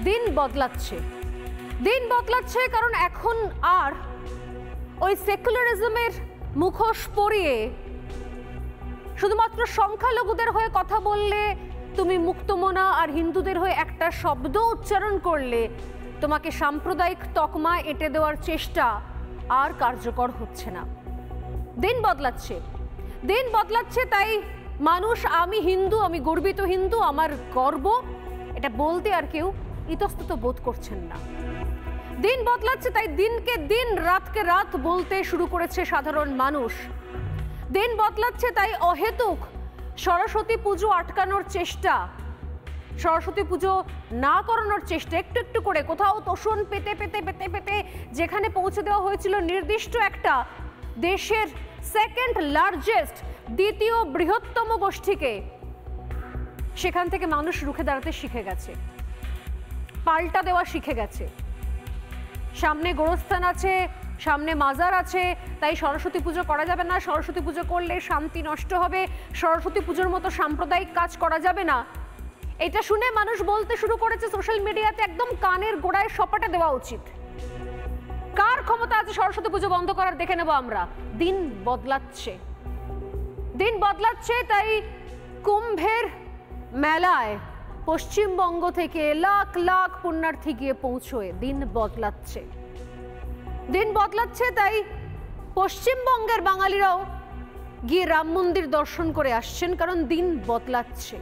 দিন বদলাচ্ছে, দিন বদলাচ্ছে, কারণ এখন আর ওই সেকুলারিজমের মুখোশ পরিয়ে শুধুমাত্র সংখ্যালঘুদের হয়ে কথা বললে তুমি মুক্তমনা আর হিন্দুদের হয়ে একটা শব্দ উচ্চারণ করলে তোমাকে সাম্প্রদায়িক তকমা এঁটে দেওয়ার চেষ্টা আর কার্যকর হচ্ছে না। দিন বদলাচ্ছে, দিন বদলাচ্ছে, তাই মানুষ আমি হিন্দু, আমি গর্বিত হিন্দু, আমার গর্ব, এটা বলতে আর কেউ ইতস্তত বোধ করছেন না। দিন বদলাচ্ছে, তাই দিনকে দিন রাতকে রাত বলতে শুরু করেছে সাধারণ মানুষ। দিন বদলাচ্ছে, তাই অহেতুক সরস্বতী পুজো আটকানোর চেষ্টা, সরস্বতী পুজো না করানোর চেষ্টা, একটু একটু করে কোথাও তোষণ পেতে পেতে পেতে পেতে যেখানে পৌঁছে দেওয়া হয়েছিল নির্দিষ্ট একটা দেশের সেকেন্ড লার্জেস্ট, দ্বিতীয় বৃহত্তম গোষ্ঠীকে, সেখান থেকে মানুষ রুখে দাঁড়াতে শিখে গেছে, পাল্টা দেওয়া শিখে গেছে। সামনে গোরস্থান আছে, সামনে মাজার আছে, তাই সরস্বতী পুজো করা যাবে না, সরস্বতী পুজো করলে শান্তি নষ্ট হবে, সরস্বতী পুজোর মতো সাম্প্রদায়িক কাজ করা যাবে না। এটা শুনে মানুষ বলতে শুরু করেছে সোশ্যাল মিডিয়াতে, একদম কানের গোড়ায় সপাটে দেওয়া উচিত। কার ক্ষমতা আছে সরস্বতী পুজো বন্ধ করার দেখে নেব আমরা। দিন বদলাচ্ছে, দিন বদলাচ্ছে, তাই কুম্ভের মেলায় পশ্চিমবঙ্গ থেকে লাখ লাখ পুণ্যার্থী গিয়ে পৌঁছয়। দিন বদলাচ্ছে, দিন বদলাচ্ছে, তাই পশ্চিমবঙ্গের বাঙালিরাও গিয়ে রাম মন্দির দর্শন করে আসছেন, কারণ দিন বদলাচ্ছে,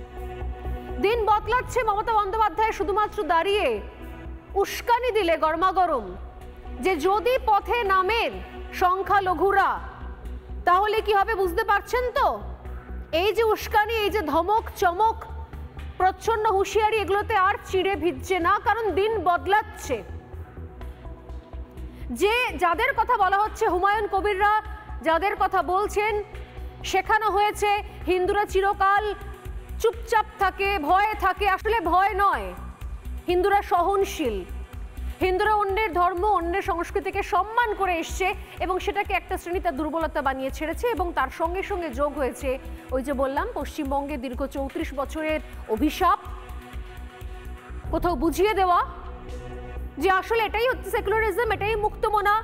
দিন বদলাচ্ছে। মমতা বন্দ্যোপাধ্যায় শুধুমাত্র দাঁড়িয়ে উস্কানি দিলে গরমাগরম যে যদি পথে নামেন সংখ্যালঘুরা তাহলে কি হবে বুঝতে পারছেন তো। এই যে উস্কানি, এই যে ধমক চমক, প্রচ্ছন্ন হুঁশিয়ারি, এগুলোতে আর চিড়ে ভিজছে না, কারণ দিন বদলাচ্ছে। যে যাদের কথা বলা হচ্ছে, হুমায়ুন কবিররা যাদের কথা বলছেন, শেখানো হয়েছে হিন্দুরা চিরকাল চুপচাপ থাকে, ভয়ে থাকে, আসলে ভয় নয়, হিন্দুরা সহনশীল, হিন্দুরা অন্যের ধর্ম, অন্যের সংস্কৃতিকে সম্মান করে এসছে এবং সেটাকে একটা শ্রেণী তার দুর্বলতা বানিয়ে ছেড়েছে। এবং তার সঙ্গে সঙ্গে যোগ হয়েছে ওই যে বললাম পশ্চিমবঙ্গে দীর্ঘ 34 বছরের অভিশাপ, কোথাও বুঝিয়ে দেওয়া যে আসলে এটাই হচ্ছে সেকুলারিজম, এটাই মুক্তমনা।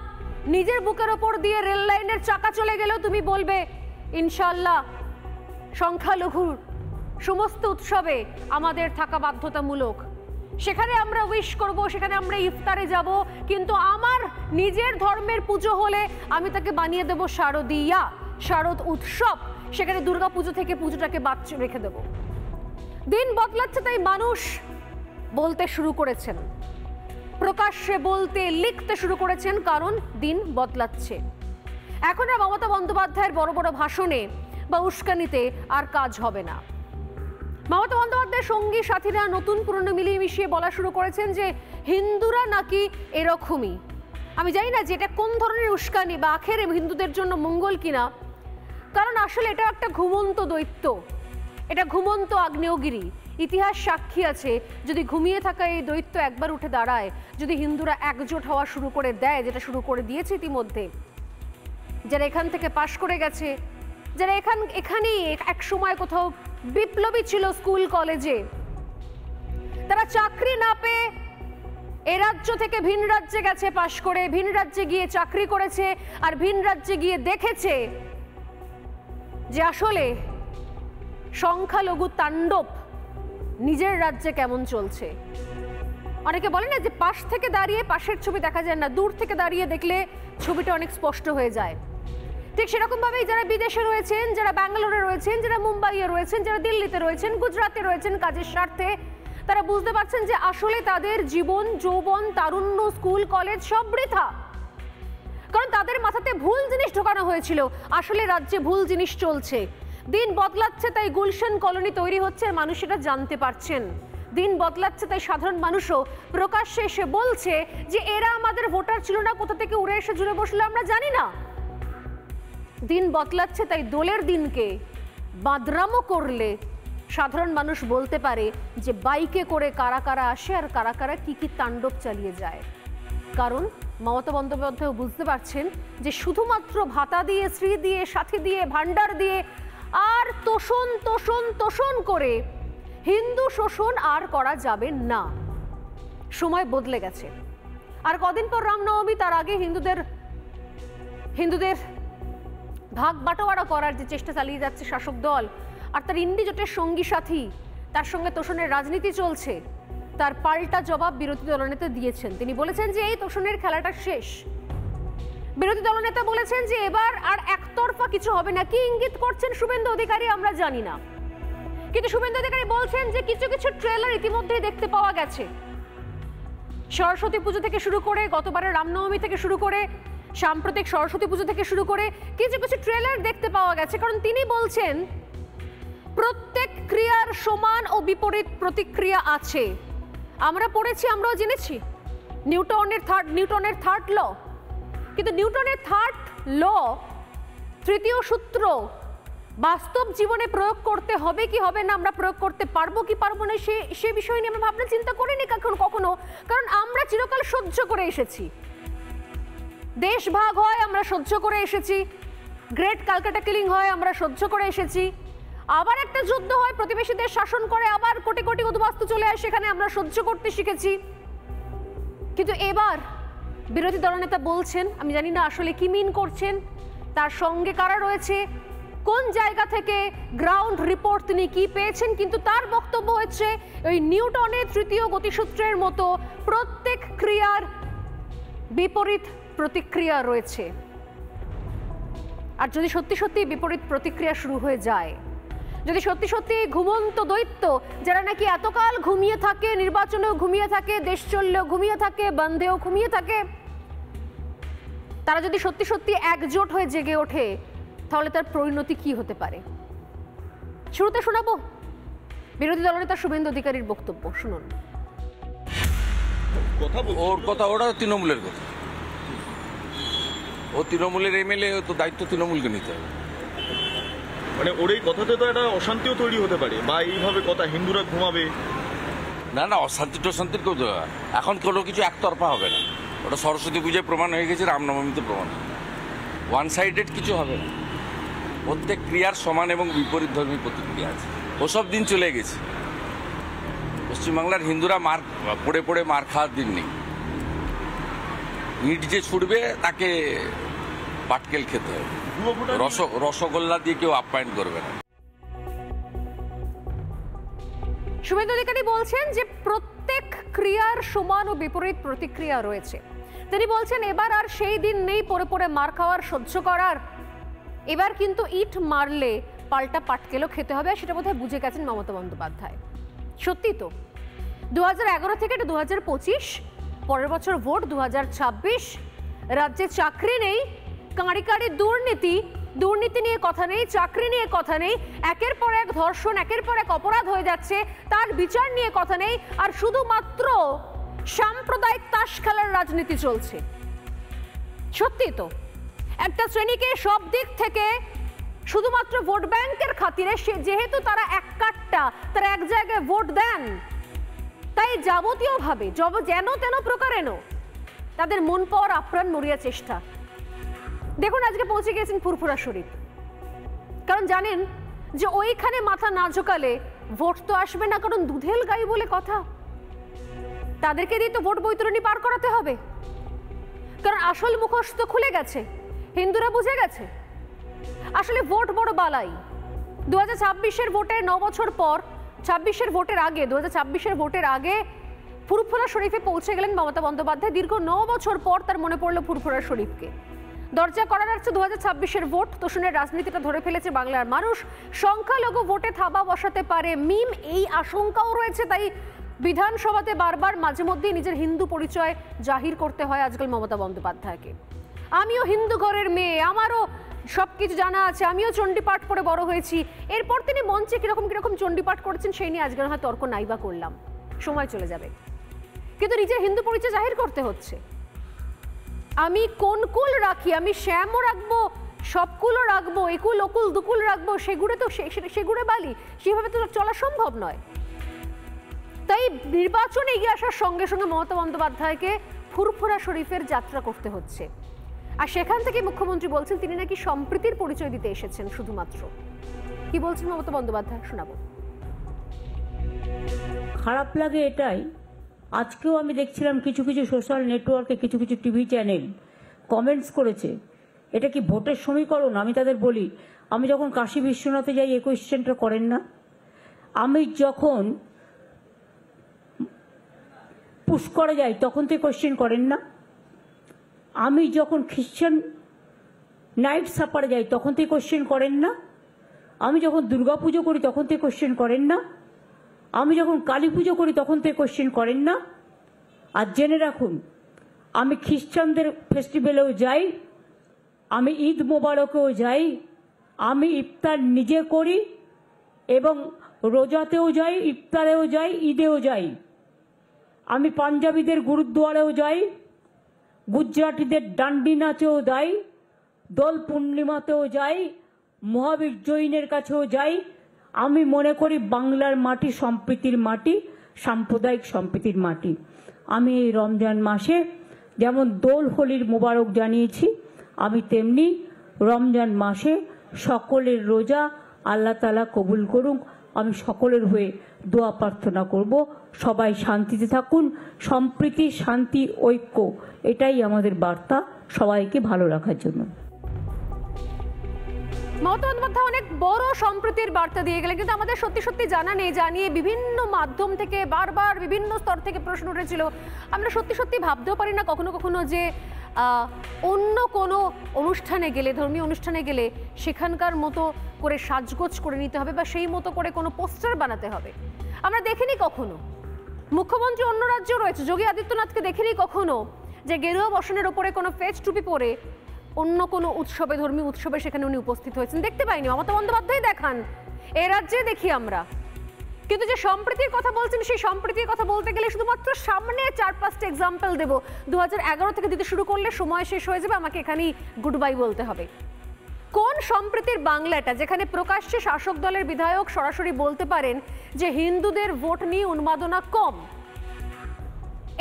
নিজের বুকের ওপর দিয়ে রেল লাইনের চাকা চলে গেলেও তুমি বলবে ইনশাআল্লাহ সংখ্যালঘুর সমস্ত উৎসবে আমাদের থাকা বাধ্যতামূলক, সেখানে আমরা উইশ করব, সেখানে আমরা ইফতারে যাব, কিন্তু আমার নিজের ধর্মের পুজো হলে আমি তাকে বানিয়ে দেব শারদীয়া, শারদ উৎসব, সেখানে দুর্গা পুজো থেকে পুজোটাকে বাদ রেখে দেব। দিন বদলাচ্ছে, তাই মানুষ বলতে শুরু করেছেন, প্রকাশ্যে বলতে লিখতে শুরু করেছেন, কারণ দিন বদলাচ্ছে। এখন আর মমতা বন্দ্যোপাধ্যায়ের বড় বড় ভাষণে বা উস্কানিতে আর কাজ হবে না। মমতা বন্দ্যোপাধ্যায়ের সঙ্গী সাথীরা নতুন পুরনো মিলিয়ে মিশিয়ে বলা শুরু করেছেন যে হিন্দুরা নাকি এরকমই। আমি জানি না যে এটা কোন ধরনের উস্কানি বা আখেরে হিন্দুদের জন্য মঙ্গল কিনা, কারণ আসলে এটা একটা ঘুমন্ত দৈত্য, এটা ঘুমন্ত আগ্নেয়গিরি। ইতিহাস সাক্ষী আছে, যদি ঘুমিয়ে থাকা এই দৈত্য একবার উঠে দাঁড়ায়, যদি হিন্দুরা একজোট হওয়া শুরু করে দেয়, যেটা শুরু করে দিয়েছে ইতিমধ্যে, যারা এখান থেকে পাশ করে গেছে, যারা এখানেই এক সময় কোথাও বিপ্লবী ছিল স্কুল কলেজে, তারা চাকরি না পেয়ে এ রাজ্য থেকে ভিন রাজ্যে গেছে পাশ করে, ভিন রাজ্যে গিয়ে চাকরি করেছে, আর ভিন রাজ্যে গিয়ে দেখেছে যে আসলে সংখ্যালঘু তাণ্ডব নিজের রাজ্যে কেমন চলছে। অনেকে বলে না যে পাশ থেকে দাঁড়িয়ে পাশের ছবি দেখা যায় না, দূর থেকে দাঁড়িয়ে দেখলে ছবিটা অনেক স্পষ্ট হয়ে যায়। ঠিক সেরকমভাবেই যারা বিদেশে রয়েছেন, যারা ব্যাঙ্গালোরে রয়েছেন, যারা মুম্বাইয়ে রয়েছেন, যারা দিল্লিতে রয়েছেন, গুজরাটে রয়েছেন কাজের স্বার্থে, তারা বুঝতে পারছেন যে আসলে তাদের জীবন, যৌবন, তারুণ্য, স্কুল কলেজ সব বৃথা, কারণ তাদের মাথাতে ভুল জিনিস ঢোকানো হয়েছিল। আসলে রাজ্যে ভুল জিনিস চলছে। দিন বদলাচ্ছে, তাই গুলশান কলোনি তৈরি হচ্ছে, মানুষ এটা জানতে পারছেন। দিন বদলাচ্ছে, তাই সাধারণ মানুষও প্রকাশ্যে এসে বলছে যে এরা আমাদের ভোটার ছিল না, কোথা থেকে উড়ে এসে জুড়ে বসলো আমরা জানি না। দিন বদলাচ্ছে, তাই দোলের দিনকে বাদরামো করলে সাধারণ মানুষ বলতে পারে যে বাইকে করে কারা কারা আসে আর কারা কারা কি কি তাণ্ডব চালিয়ে যায়। কারণ মমতা বন্দ্যোপাধ্যায় বুঝতে পারছেন যে শুধুমাত্র ভাতা দিয়ে, শ্রী দিয়ে, সাথী দিয়ে, ভান্ডার দিয়ে আর তোষণ তোষণ তোষণ করে হিন্দু শোষণ আর করা যাবে না। সময় বদলে গেছে। আর কদিন পর রামনবমী, তার আগে হিন্দুদের ভাগ বাটোয়ারা করার যে চেষ্টা চালিয়ে যাচ্ছে শাসক দল আর তার ইন্ডি জোটের সঙ্গী সাথী, তার সঙ্গে তোষণের রাজনীতি চলছে, তার পাল্টা জবাব বিরোধী দলনেতা দিয়েছেন। তিনি বলেছেন যে এই তোষণের খেলাটা শেষ। বিরোধী দলনেতা বলেছেন যে এবার আর একতরফা কিছু হবে না। কি ইঙ্গিত করছেন শুভেন্দু অধিকারী আমরা জানি না, কিন্তু শুভেন্দু অধিকারী বলছেন যে কিছু কিছু ট্রেলার ইতিমধ্যেই দেখতে পাওয়া গেছে। সরস্বতী পুজো থেকে শুরু করে, গতবারের রামনবমী থেকে শুরু করে, সাম্প্রতিক সরস্বতী পুজো থেকে শুরু করে কিছু কিছু ট্রেলার দেখতে পাওয়া গেছে। কারণ তিনি বলছেন প্রত্যেক ক্রিয়ার সমান ও বিপরীত প্রতিক্রিয়া আছে। আমরা পড়েছি, আমরাও জেনেছি নিউটনের থার্ড ল, কিন্তু নিউটনের থার্ড ল, তৃতীয় সূত্র বাস্তব জীবনে প্রয়োগ করতে হবে কি হবে না, আমরা প্রয়োগ করতে পারবো কি পারবো না, সে বিষয় নিয়ে আমরা ভাবনা চিন্তা করিনি কখনো। কারণ আমরা চিরকাল সহ্য করে এসেছি। দেশ ভাগ হয় আমরা সহ্য করে এসেছি, গ্রেট ক্যালকাটা কিলিং হয় আমরা সহ্য করে এসেছি, আবার একটা যুদ্ধ হয়, প্রতিবেশী দেশ শাসন করে, আবার কোটি কোটি উদ্বাস্তু চলে আসে, সেখানে আমরা সহ্য করতে শিখেছি। কিন্তু এবার বিরোধী দলনেতা বলছেন, আমি জানি না আসলে কি মিন করছেন, তার সঙ্গে কারা রয়েছে, কোন জায়গা থেকে গ্রাউন্ড রিপোর্ট তিনি কি পেয়েছেন, কিন্তু তার বক্তব্য হচ্ছে ওই নিউটনের তৃতীয় গতিসূত্রের মতো প্রত্যেক ক্রিয়ার বিপরীত প্রতিক্রিয়া রয়েছে। আর যদি সত্যি সত্যি বিপরীত প্রতিক্রিয়া শুরু হয়ে যায়, যদি সত্যি সত্যি ঘুমন্ত দৈত্য যারা নাকি এতকাল ঘুমিয়ে থাকে, নির্বাচনেও ঘুমিয়ে থাকে, দেশ চললেও ঘুমিয়ে থাকে, বন্ধেও ঘুমিয়ে থাকে, তারা যদি সত্যি সত্যি একজোট হয়ে জেগে ওঠে, তাহলে তার পরিণতি কি হতে পারে। শুরুতে শোনাবো বিরোধী দলনেতা শুভেন্দু অধিকারীর বক্তব্য, শুনুন। ওর কথা, ওরা তৃণমূলের কথা, ও তৃণমূলের এমএলএ, তো দায়িত্ব তৃণমূলকে নিতে হবে। মানে ওর এই কথাতে তো একটা অশান্তিও তৈরি হতে পারে, বা এইভাবে কথা হিন্দুরা ঘুমাবে। না না, অশান্তি টশান্তির কেউ এখন কোনো কিছু একতরফা হবে না। ওটা সরস্বতী পুজোয় প্রমাণ হয়ে গেছে, রামনবমীতে প্রমাণ, ওয়ান সাইডেড কিছু হবে না। প্রত্যেক ক্রিয়ার সমান এবং বিপরীত ধর্মী প্রতিক্রিয়া আছে, ওসব দিন চলে গেছে। পশ্চিমবাংলার হিন্দুরা পড়ে পড়ে মার খাওয়ার দিন নেই। ইট যে ছুটবে তাকে পাটকেল খেতে হবে, রসগোল্লা দিয়ে কেউ আপ্যায়ন করবে না। শুভেন্দু অধিকারী বলছেন যে প্রত্যেক ক্রিয়ার সমান ও বিপরীত প্রতিক্রিয়া রয়েছে। তিনি বলছেন এবার আর সেই দিন নেই পড়ে পড়ে মার খাওয়ার, সহ্য করার। এবার কিন্তু ইট মারলে পাল্টা পাটকেলও খেতে হবে, সেটা বোধহয় বুঝে গেছেন মমতা বন্দ্যোপাধ্যায়। সত্যি তো, 2011 থেকে 2025, পরের বছর ভোট 2026, রাজ্যে চাকরি নেই, কাঁড়ি কাঁড়ি দুর্নীতি নিয়ে কথা নেই, চাকরি নিয়ে কথা নেই, একের পর এক ধর্ষণ, একের পর এক অপরাধ হয়ে যাচ্ছে, তার বিচার নিয়ে কথা নেই, আর শুধুমাত্র সাম্প্রদায়িক তাস খেলার রাজনীতি চলছে। সত্যি তো, একটা শ্রেণীকে সব দিক থেকে শুধুমাত্র ভোট ব্যাংকের খাতিরে, যেহেতু তারা এক কাট্টা, তারা এক জায়গায় ভোট দেন, তাই যাবতীয়ভাবে যেন তেন প্রকারেণ তাদের মন পাওয়ার আপ্রাণ মরিয়া চেষ্টা। দেখুন আজকে পৌঁছে গেছেন ফুরফুরা শরীফ, কারণ জানেন যে ওইখানে মাথা না ঝোকালে ভোট তো আসবে না, কারণ দুধেল গাই বলে কথা, তাদেরকে দিয়ে তো ভোট বৈতরণী পার করাতে হবে। কারণ আসল মুখোশ তো খুলে গেছে, হিন্দুরা বুঝে গেছে আসলে ভোট বড় বালাই। 2026-এর ভোটের 9 বছর পর, 26-এর ভোটের আগে, 2026-এর ভোটের আগে ফুরফুরা শরীফে পৌঁছে গেলেন মমতা বন্দ্যোপাধ্যায়। দীর্ঘ 9 বছর পর তার মনে পড়লো ফুরফুরা শরীফকে। দরজা করা যাচ্ছে 2026-এর ভোট, তোষণের রাজনীতিটা ধরে ফেলেছে বাংলার মানুষ, সংখ্যালঘু ভোটে থাবা বসাতে পারে মিম, এই আশঙ্কাও রয়েছে। তাই বিধানসভাতে বারবার মাঝে মধ্যেই নিজের হিন্দু পরিচয় জাহির করতে হয় আজকাল মমতা বন্দ্যোপাধ্যায়কে। আমিও হিন্দু ঘরের মেয়ে, আমারও সবকিছু জানা আছে, আমিও চণ্ডীপাঠ পড়ে বড় হয়েছি। এরপর তিনি মঞ্চে কিরকম চণ্ডীপাঠ করেছেন সেই নিয়ে আজকের হয় তর্ক নাইবা করলাম, সময় চলে যাবে, কিন্তু নিজের হিন্দু পরিচয় জাহির করতে হচ্ছে। আমি কোন কুল রাখি, আমি শ্যামও রাখবো, সব কুলও রাখবো, একুল অকুল দুকুল রাখবো, সেগুড়ে তো সেগুড়ে বালি, সেভাবে তো চলা সম্ভব নয়। তাই নির্বাচনে এগিয়ে আসার সঙ্গে সঙ্গে মমতা বন্দ্যোপাধ্যায়কে ফুরফুরা শরীফের যাত্রা করতে হচ্ছে। আর সেখান থেকে মুখ্যমন্ত্রী বলছেন তিনি নাকি সম্প্রীতির পরিচয় দিতে এসেছেন শুধুমাত্র। কি বলছেন মমতা বন্দ্যোপাধ্যায়, শোনাবো। খারাপ লাগে এটাই আজকেও আমি দেখছিলাম কিছু কিছু সোশ্যাল নেটওয়ার্কে কিছু কিছু টিভি চ্যানেল কমেন্টস করেছে, এটা কি ভোটের সমীকরণ? আমি তাদের বলি, আমি যখন কাশী বিশ্বনাথে যাই এই কোয়েশ্চেনটা করেন না, আমি যখন পুষ্করে যাই তখন তো কোয়েশ্চেন করেন না, আমি যখন খ্রিশ্চান নাইট সাপারে যাই তখন তো কোয়েশ্চেন করেন না, আমি যখন দুর্গাপুজো করি তখন তো কোয়েশ্চেন করেন না, আমি যখন কালী পুজো করি তখন তো কোয়েশ্চেন করেন না। আর জেনে রাখুন, আমি খ্রিস্টানদের ফেস্টিভ্যালেও যাই, আমি ঈদ মোবারকেও যাই, আমি ইফতার নিজে করি এবং রোজাতেও যাই, ইফতারেও যাই, ঈদেও যাই। আমি পাঞ্জাবিদের গুরুদ্বারেও যাই, গুজরাটিদের ডান্ডি নাচেও যাই, দোল পূর্ণিমাতেও যাই, মহাবীর জৈনের কাছেও যাই। আমি মনে করি বাংলার মাটি সম্প্রীতির মাটি, সাম্প্রদায়িক সম্প্রীতির মাটি। আমি এই রমজান মাসে যেমন দোল হোলির মোবারক জানিয়েছি, আমি তেমনি রমজান মাসে সকলের রোজা আল্লাহ তাআলা কবুল করুন। আমি সকলের হয়ে দোয়া প্রার্থনা করব, সবাই শান্তিতে থাকুন। সম্প্রীতি, শান্তি, ঐক্য, এটাই আমাদের বার্তা সবাইকে ভালো রাখার জন্য। মমতা বন্দ্যোপাধ্যায় অনেক বড় সম্প্রীতির বার্তা দিয়ে গেলেন, কিন্তু আমাদের সত্যি সত্যি জানা নেই, জানিয়ে বিভিন্ন মাধ্যম থেকে বারবার বিভিন্ন স্তর থেকে প্রশ্ন উঠেছিল। আমরা সত্যি সত্যি ভাবতেও পারি না কখনো কখনো যে অন্য কোনো অনুষ্ঠানে গেলে, ধর্মীয় অনুষ্ঠানে গেলে সেখানকার মতো করে সাজগোজ করে নিতে হবে বা সেই মতো করে কোনো পোস্টার বানাতে হবে। আমরা দেখিনি কখনো, মুখ্যমন্ত্রী অন্য রাজ্য রয়েছে, যোগী আদিত্যনাথকে দেখিনি কখনো যে গেরুয়া বসনের ওপরে কোনো ফেস টুপি পরে অন্য কোনো উৎসবে, ধর্মীয় উৎসবে সেখানে উনি উপস্থিত হয়েছেন, দেখতে পাইনি। মমতা বন্দ্যোপাধ্যায় দেখান, এ রাজ্যে দেখি আমরা। কিন্তু যে সম্প্রীতির কথা বলছেন, সেই সম্প্রীতির কথা বলতে গেলে শুধুমাত্র সামনে 4-5টা এক্সাম্পল দেবো। 2011 থেকে দিতে শুরু করলে সময় শেষ হয়ে যাবে, আমাকে এখানেই গুড বাই বলতে হবে। কোন সম্প্রীতির বাংলাটা যেখানে প্রকাশ্যে শাসক দলের বিধায়ক সরাসরি বলতে পারেন যে হিন্দুদের ভোট নিয়ে উন্মাদনা কম?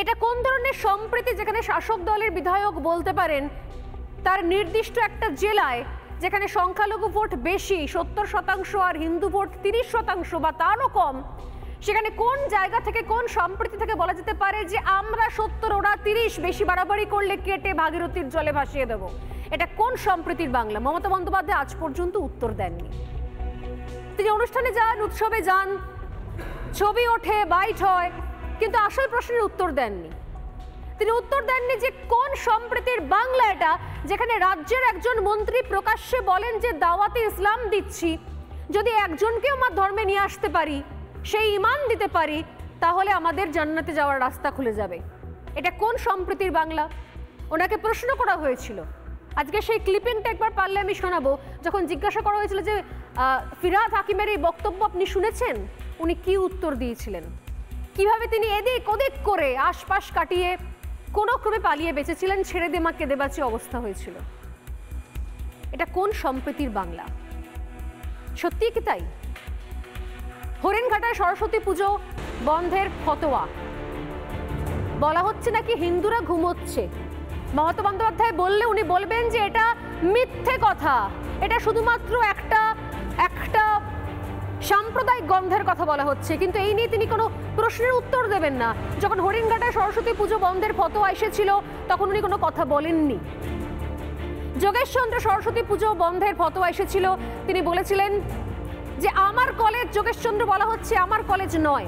এটা কোন ধরনের সম্প্রীতি যেখানে শাসক দলের বিধায়ক বলতে পারেন তার নির্দিষ্ট একটা জেলায় যেখানে সংখ্যালঘু ভোট বেশি 70% আর হিন্দু ভোট 30% বা তারও কম, সেখানে কোন জায়গা থেকে, কোন সম্প্রীতি থেকে বলা যেতে পারে যে আমরা 70 ওরা 30, বেশি বাড়াবাড়ি করলে কেটে ভাগীরথীর জলে ভাসিয়ে দেব? এটা কোন সম্প্রীতির বাংলা? মমতা বন্দ্যোপাধ্যায় আজ পর্যন্ত উত্তর দেননি। তিনি অনুষ্ঠানে যান, উৎসবে যান, ছবি ওঠে, বাইট হয়, কিন্তু আসল প্রশ্নের উত্তর দেননি। তিনি উত্তর দেননি যে কোন সম্প্রীতির বাংলা এটা যেখানে রাজ্যের একজন মন্ত্রী প্রকাশ্যে বলেন যে দাওয়াতে ইসলাম দিচ্ছি, যদি একজনকেও আমার ধর্মে নিয়ে আসতে পারি, সেই ঈমান দিতে পারি, তাহলে আমাদের জান্নাতে যাওয়ার রাস্তা খুলে যাবে। এটা কোন সম্প্রীতির বাংলা? ওনাকে প্রশ্ন করা হয়েছিল, আজকে সেই ক্লিপিংটা একবার পারলে আমি শোনাবো। যখন জিজ্ঞাসা করা হয়েছিল যে ফিরহাদ হাকিমের এই বক্তব্য আপনি শুনেছেন, উনি কি উত্তর দিয়েছিলেন, কিভাবে তিনি এদিক ওদিক করে আশপাশ কাটিয়ে কোনো ক্রমে পালিয়ে বেঁচেছিলেন, ছেড়ে দেমা কেঁদে বাঁচি অবস্থা হয়েছিল। এটা কোন সম্প্রীতির বাংলা? সত্যি কি তাই? হরিণঘাটায় সরস্বতী পুজো বন্ধের ফতোয়া, বলা হচ্ছে নাকি হিন্দুরা ঘুমোচ্ছে। মমতা বন্দ্যোপাধ্যায় বললে উনি বলবেন যে এটা মিথ্যে কথা, এটা শুধুমাত্র একটা সাম্প্রদায়িক গন্ধের কথা বলা হচ্ছে, কিন্তু এই নিয়ে তিনি কোনো প্রশ্নের উত্তর দেবেন না। যখন হরিণঘাটায় সরস্বতী পুজো বন্ধের ফতোয়া এসেছিল তখন উনি কোনো কথা বলেননি। যোগেশচন্দ্র সরস্বতী পুজো বন্ধের ফতোয়া এসেছিল, তিনি বলেছিলেন যে আমার কলেজ যোগেশচন্দ্র বলা হচ্ছে, আমার কলেজ নয়।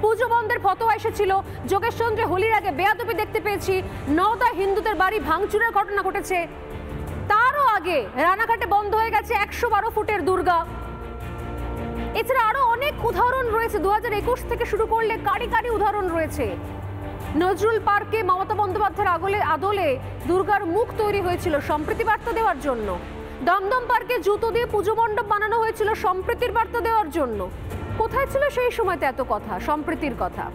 পুজো বন্ধের ফতোয়া এসেছিল, যোগেশচন্দ্রে হোলির আগে বেয়াদবি দেখতে পেয়েছি, 9টা হিন্দুদের বাড়ি ভাঙচুরের ঘটনা ঘটেছে। তারও আগে রানাঘাটে বন্ধ হয়ে গেছে 112 ফুটের দুর্গা। এছাড়া আরো অনেক উদাহরণ রয়েছে, 2021 থেকে শুরু করলে কারি কারি উদাহরণ রয়েছে। নজরুল পার্কে মমতা বন্দ্যোপাধ্যায়ের আদলে দুর্গার মুখ তৈরি হয়েছিল সম্প্রীতি বার্তা দেওয়ার জন্য। দমদম পার্কে জুতো দিয়ে পুজো মণ্ডপ বানানো হয়েছিল সম্প্রীতির বার্তা দেওয়ার জন্য। কোথায় ছিল সেই সময়তে এত কথা, সম্প্রীতির কথা?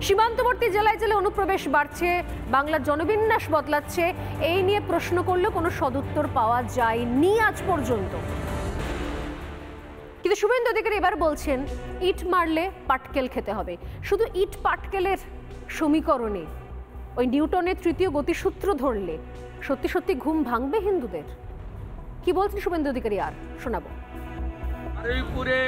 সীমান্তবর্তী জেলায় জেলায় অনুপ্রবেশ বাড়ছে, বাংলার জনবিন্যাস বদলাচ্ছে, এই নিয়ে প্রশ্ন করলে কোনো সদুত্তর পাওয়া যায়নি আজ পর্যন্ত। কিন্তু শুভেন্দু অধিকারী এবার বলছেন ইট মারলে পাটকেল খেতে হবে। শুধু ইট পাটকেলের সমীকরণে ওই নিউটনের তৃতীয় গতিসূত্র ধরলে সত্যি সত্যি ঘুম ভাঙবে হিন্দুদের? কি বলছেন শুভেন্দু অধিকারী, আর শোনাবো। বারুইপুরে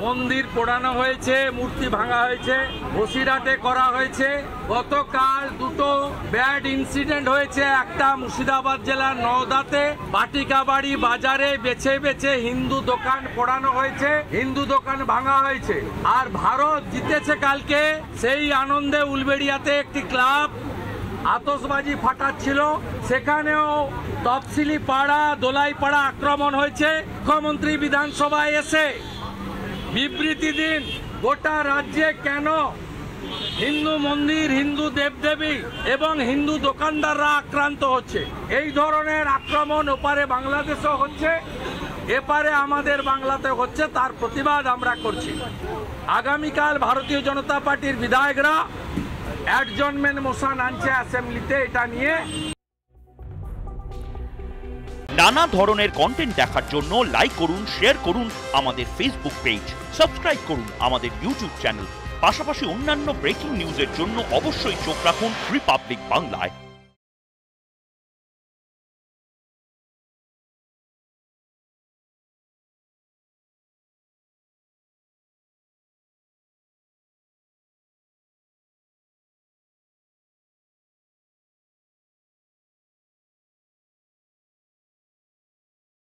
মন্দির পোড়ানো হয়েছে, মূর্তি ভাঙা হয়েছে, বসিরহাটে করা হয়েছে। গতকাল দুটো ব্যাড ইনসিডেন্ট হয়েছে, একটা মুর্শিদাবাদ জেলার নওদাতে পাটিকাবাড়ি বাজারে বেছে বেছে হিন্দু দোকান পোড়ানো হয়েছে, হিন্দু দোকান ভাঙা হয়েছে। আর ভারত জিতেছে কালকে, সেই আনন্দে উলবেড়িয়াতে একটি ক্লাব আতশবাজি ফাটাচ্ছিল, সেখানেও তফসিলি পাড়া দোলাই পাড়া আক্রমণ হয়েছে। মুখ্যমন্ত্রী বিধানসভায় এসে বিবৃতি দিন গোটা রাজ্যে কেন হিন্দু মন্দির, হিন্দু দেবদেবী এবং হিন্দু দোকানদাররা আক্রান্ত হচ্ছে। এই ধরনের আক্রমণ ওপারে বাংলাদেশেও হচ্ছে, এপারে আমাদের বাংলাতে হচ্ছে, তার প্রতিবাদ আমরা করছি। আগামীকাল ভারতীয় জনতা পার্টির বিধায়করা অ্যাডজর্নমেন্ট মোশন আনছে অ্যাসেম্বলিতে এটা নিয়ে। নানা ধরনের কন্টেন্ট দেখার জন্য লাইক করুন, শেয়ার করুন আমাদের ফেসবুক পেজ, সাবস্ক্রাইব করুন আমাদের ইউটিউব চ্যানেল। পাশাপাশি অন্যান্য ব্রেকিং নিউজের জন্য অবশ্যই চোখ রাখুন রিপাবলিক বাংলায়।